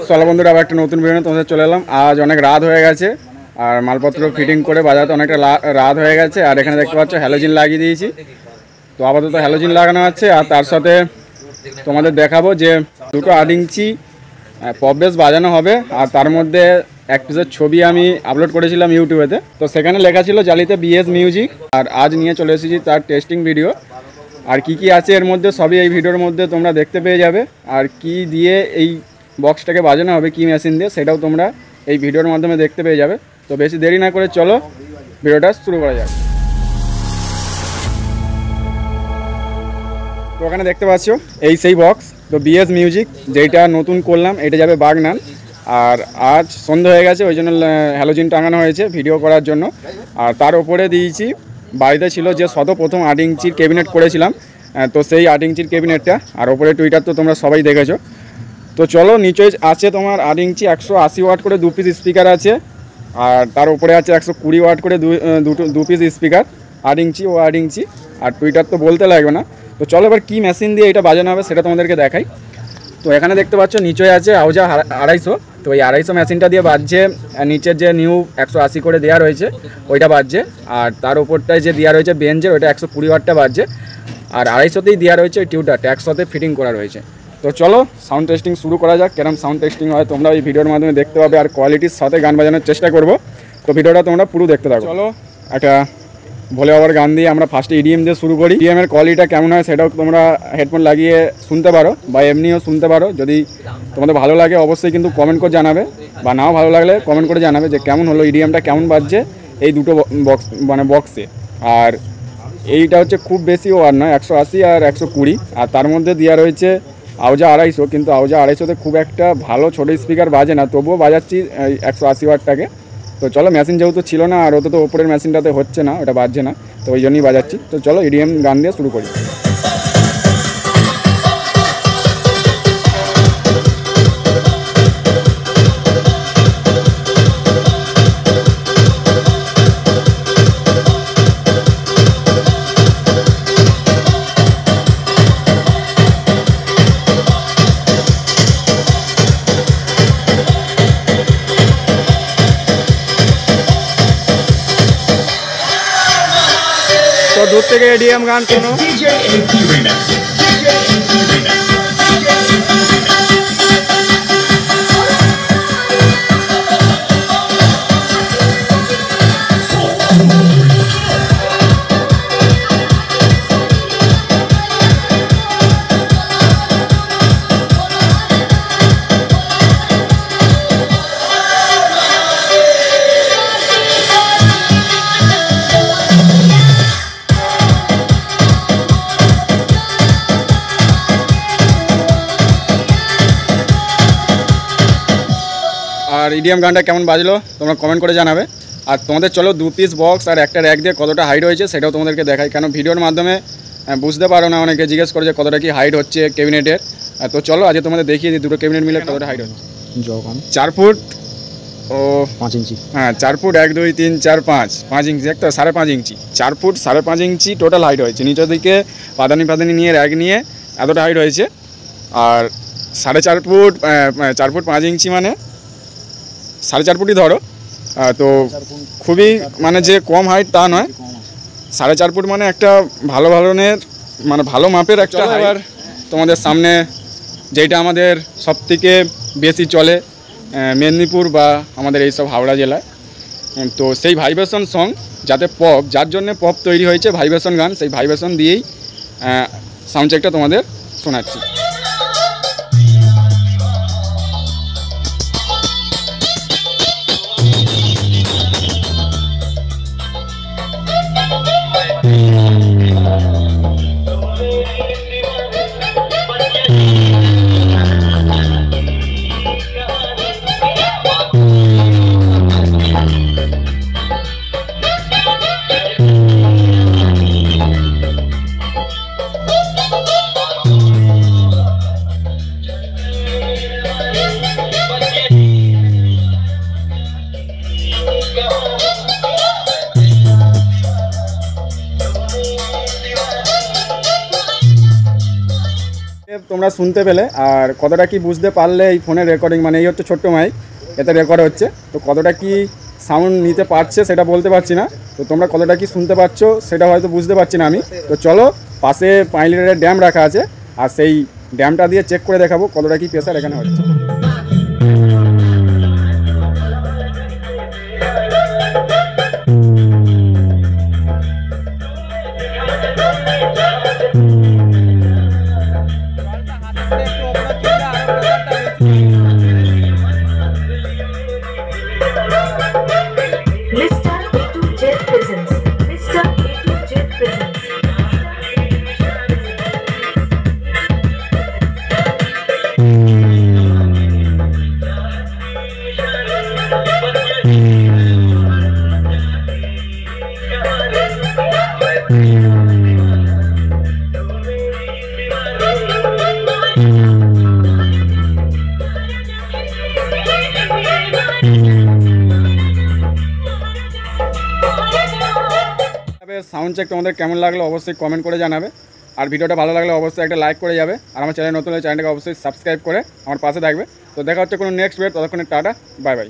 চলো বন্ধুরা, আবার একটা নতুন ভিডিও তোমাদের চলে এলাম। আজ অনেক রাত হয়ে গেছে আর মালপত্র ফিটিং করে বাজাতে অনেকটা রাত হয়ে গেছে। আর এখানে দেখতে পাচ্ছ হ্যালোজিন লাগিয়ে দিয়েছি। তো আপাতত হ্যালোজিন লাগানো আছে। আর তার সাথে তোমাদের দেখাবো যে দুটো 8 ইঞ্চি পপ বেস বাজানো হবে। আর তার মধ্যে এক পিসের ছবি আমি আপলোড করেছিলাম ইউটিউবেতে। তো সেখানে লেখা ছিল জালিতে বিএস মিউজিক। আর আজ নিয়ে চলে এসেছি তার টেস্টিং ভিডিও। আর কি আছে এর মধ্যে সবই এই ভিডিওর মধ্যে তোমরা দেখতে পেয়ে যাবে। আর কি দিয়ে এই বক্সটাকে বাজানো হবে, কি মেশিন দিয়ে, সেটাও তোমরা এই ভিডিওর মাধ্যমে দেখতে পেয়ে যাবে। তো বেশি দেরি না করে চলো ভিডিওটা শুরু করা যাক। তো ওখানে দেখতে পাচ্ছ এই সেই বক্স, তো বিএস মিউজিক যেটা নতুন করলাম, এটা যাবে বাগনান। আর আজ সন্ধ্যা হয়ে গেছে, ওই জন্য হ্যালোজিন টাঙানো হয়েছে ভিডিও করার জন্য। আর তার উপরে দিয়েছি বাড়িতে ছিল যে প্রথম 8 ইঞ্চির ক্যাবিনেট করেছিলাম, তো সেই 8 ইঞ্চির ক্যাবিনেটটা। আর ওপরে টুইটার তো তোমরা সবাই দেখেছো। তো চলো, নিচে আছে তোমার 8 ইঞ্চি 180 ওয়াট করে 2 পিস স্পিকার আছে। আর তার উপরে আছে 120 ওয়াট করে দু পিস স্পিকার, 8 ইঞ্চি ও 8 ইঞ্চি। আর টুইটার তো বলতে লাগবে না। তো চলো এবার কী মেশিন দিয়ে এটা বাজানো হবে সেটা তোমাদেরকে দেখাই। তো এখানে দেখতে পাচ্ছ নিচে আছে আউজা 250। তো এই 250 মেশিনটা দিয়ে বাজছে। নিচের যে নিউ 180 করে দেওয়া রয়েছে ওইটা বাজছে। আর তার উপরটায় যে দেওয়া রয়েছে বেঞ্জের, ওইটা 120 ওয়াটটা বাজছে। আর 250তেই দেওয়া রয়েছে ওই টিউটারটা, 100তে ফিটিং করা রয়েছে। তো চলো সাউন্ড টেস্টিং শুরু করা যাক। কেরম সাউন্ড টেস্টিং হয় তোমরা এই ভিডিওর মাধ্যমে দেখতে পাবে। আর কোয়ালিটির সাথে গান বাজানোর চেষ্টা করব। তো ভিডিওটা তোমরা পুরো দেখতে থাকো। চলো একটা ভোলে বাবার গান দিয়ে আমরা ফার্স্টে ইডিএম দিয়ে শুরু করি। ইডিএমের কোয়ালিটিটা কেমন হয় সেটাও তোমরা হেডফোন লাগিয়ে শুনতে পারো বা এমনিও শুনতে পারো। যদি তোমাদের ভালো লাগে অবশ্যই কিন্তু কমেন্ট করে জানাবে, বা নাও ভালো লাগলে কমেন্ট করে জানাবে যে কেমন হলো, ইডিএমটা কেমন বাজছে এই দুটো বক্সে। আর এইটা হচ্ছে খুব বেশি ওয়াট নয়, 180 আর 120। আর তার মধ্যে দেওয়া রয়েছে আউজা 250। কিন্তু আউজা 250তে খুব একটা ভালো ছোটো স্পিকার বাজে না, তবুও বাজাচ্ছি 180 ওয়াটটাকে। তো চলো, মেশিন যেহেতু ছিল না আর ওতে তো ওপরের মেশিনটাতে হচ্ছে না, ওটা বাজছে না, তো ওই জন্যই বাজাচ্ছি। তো চলো ইডিএম গান দিয়ে শুরু করি। তো দূর থেকে এডিএম গান শোনো। আর ইডিএম গানটা কেমন বাজলো তোমরা কমেন্ট করে জানাবে। আর তোমাদের চলো 2 পিস বক্স আর একটা র্যাক দিয়ে কতটা হাইট হয়েছে সেটাও তোমাদেরকে দেখাই। কেন ভিডিওর মাধ্যমে বুঝতে পারো না, অনেকে জিজ্ঞেস করে যে কতটা কি হাইট হচ্ছে ক্যাবিনেটের। তো চলো আজকে তোমাদের দেখিয়ে দিই দুটো ক্যাবিনেট মিলে কতটা হাইট হচ্ছে। 4 ফুট ও 5 ইঞ্চি। হ্যাঁ 4 ফুট 1 2 3 4 5 ইঞ্চি, একটা 5.5 ইঞ্চি। 4 ফুট 5.5 ইঞ্চি টোটাল হাইট হয়েছে। নিচের দিকে পাদানি নিয়ে র্যাক নিয়ে এতটা হাইট হয়েছে। আর 4.5 ফুট 4 ফুট 5 ইঞ্চি মানে 4.5 ফুটই ধরো। তো খুবই মানে যে কম হাইট তা নয়, 4.5 ফুট মানে একটা ভালো ধরনের মানে ভালো মাপের একটা হাইট। এবার তোমাদের সামনে যেটা আমাদের সবথেকে বেশি চলে মেদিনীপুর বা আমাদের এইসব হাওড়া জেলায়, তো সেই ভাইব্রেশন সং, যাতে পপ, যার জন্য পপ তৈরি হয়েছে ভাইব্রেশন গান, সেই ভাইব্রেশন দিয়েই সাউন্ড চেকটা তোমাদের শোনাচ্ছি। তোমরা শুনতে পেলে, আর কতটা কি বুঝতে পারলে এই ফোনের রেকর্ডিং, মানে এই হচ্ছে ছোট্ট মাইক, এতে রেকর্ড হচ্ছে, তো কতটা কি সাউন্ড নিতে পারছে সেটা বলতে পারছি না। তো তোমরা কতটা কি শুনতে পাচ্ছ সেটা হয়তো বুঝতে পারছি না আমি। তো চলো, পাশে 5 লিটারের ড্যাম রাখা আছে, আর সেই ড্যামটা দিয়ে চেক করে দেখাবো কতটা কি প্রেসার এখানে হচ্ছে। Mr. A2 Jet presents. Mr. A2 Jet presents. Sound check তোমাদের কেমন লাগলো অবশ্যই কমেন্ট করে জানাবে, আর ভিডিওটা ভালো লাগলে অবশ্যই একটা লাইক করে যাবে, আর আমার চ্যানেল নতুন হলে চ্যানেলটাকে অবশ্যই সাবস্ক্রাইব করে আমার পাশে থাকবে। তো দেখা হচ্ছে কোনো নেক্সট ভিডিও, ততক্ষণে টাটা, বাই বাই।